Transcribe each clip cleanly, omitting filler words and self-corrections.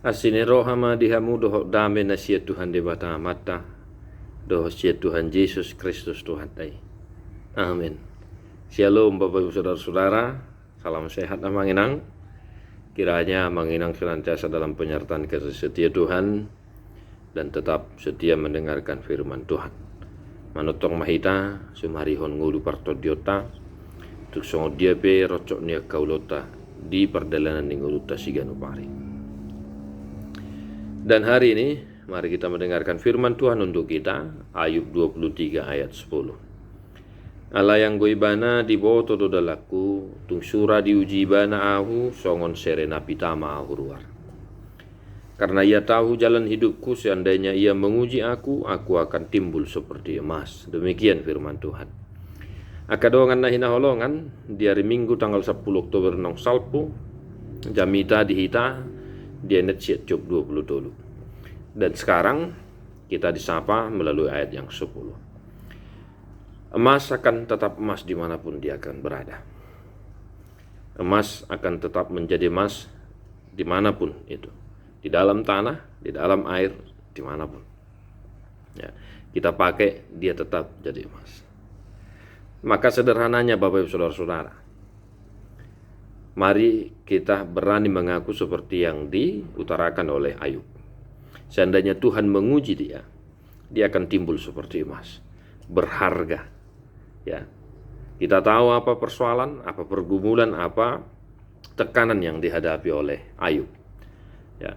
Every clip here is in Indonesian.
Asine rohama dihamu doho dame na siya Tuhan di bata mata. Doho siya Tuhan Yesus Kristus Tuhan tay. Amin. Shalom Bapak Ibu Saudara-saudara. Salam sehat dan manginang. Kiranya manginang senantiasa dalam penyertaan kasih setia Tuhan dan tetap setia mendengarkan firman Tuhan. Manutong mahita sumarihon ngulu partodiota tuk songo diape rocok nia kaulota di perdalanan ninguluta siganupari. Dan hari ini mari kita mendengarkan firman Tuhan untuk kita, Ayub 23 ayat 10. Allah yang goibana di boto dodalaku, tung sura diuji bana ahu, songon serena pitama ahu ruar. Karena ia tahu jalan hidupku, seandainya ia menguji aku akan timbul seperti emas. Demikian firman Tuhan. Akadongan na hinaholongan, di hari Minggu tanggal 10 Oktober nong salpu, jamita dihita, dia net siat job 20 dulu. Dan sekarang kita disapa melalui ayat yang 10. Emas akan tetap emas dimanapun dia akan berada. Emas akan tetap menjadi emas dimanapun itu. Di dalam tanah, di dalam air, dimanapun. Ya, kita pakai, dia tetap jadi emas. Maka sederhananya Bapak Ibu Saudara-saudara, mari kita berani mengaku seperti yang diutarakan oleh Ayub. Seandainya Tuhan menguji dia akan timbul seperti emas, berharga. Ya, kita tahu apa persoalan, apa pergumulan, apa tekanan yang dihadapi oleh Ayub. Ya,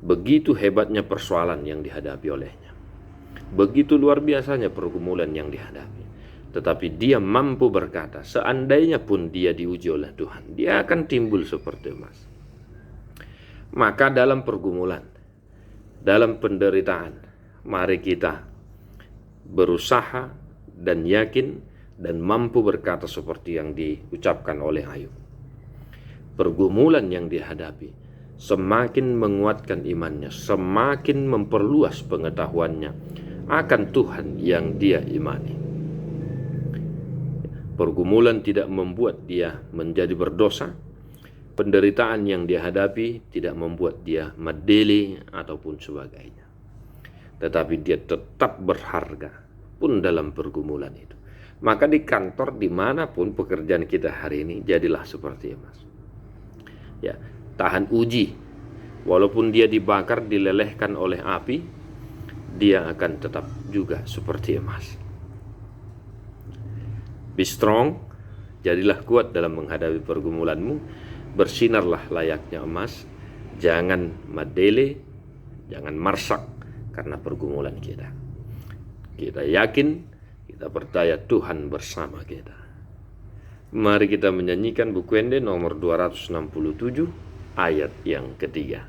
begitu hebatnya persoalan yang dihadapi olehnya, begitu luar biasanya pergumulan yang dihadapi. Tetapi dia mampu berkata, seandainya pun dia diuji oleh Tuhan, dia akan timbul seperti emas. Maka dalam pergumulan, dalam penderitaan, mari kita berusaha dan yakin dan mampu berkata seperti yang diucapkan oleh Ayub. Pergumulan yang dihadapi semakin menguatkan imannya, semakin memperluas pengetahuannya akan Tuhan yang dia imani. Pergumulan tidak membuat dia menjadi berdosa. Penderitaan yang dihadapi tidak membuat dia medeli ataupun sebagainya. Tetapi dia tetap berharga pun dalam pergumulan itu. Maka di kantor dimanapun pekerjaan kita hari ini jadilah seperti emas. Ya, tahan uji. Walaupun dia dibakar, dilelehkan oleh api, dia akan tetap juga seperti emas. Be strong, jadilah kuat dalam menghadapi pergumulanmu, bersinarlah layaknya emas, jangan madele, jangan marsak karena pergumulan kita. Kita yakin, kita percaya Tuhan bersama kita. Mari kita menyanyikan buku Ende nomor 267 ayat yang ketiga.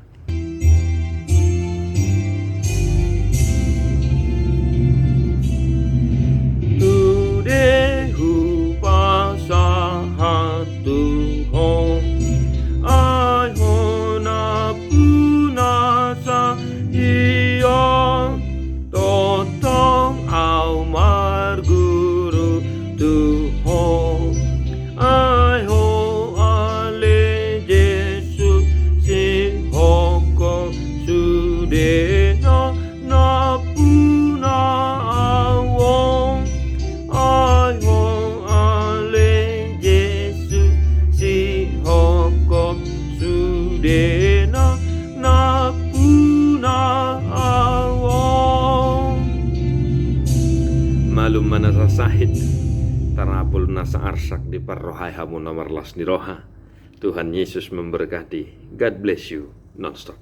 Malum manasa sahid tarapul nasa arsak di parrohai hamu nomor las ni roha. Tuhan Yesus memberkati. God bless you non-stop.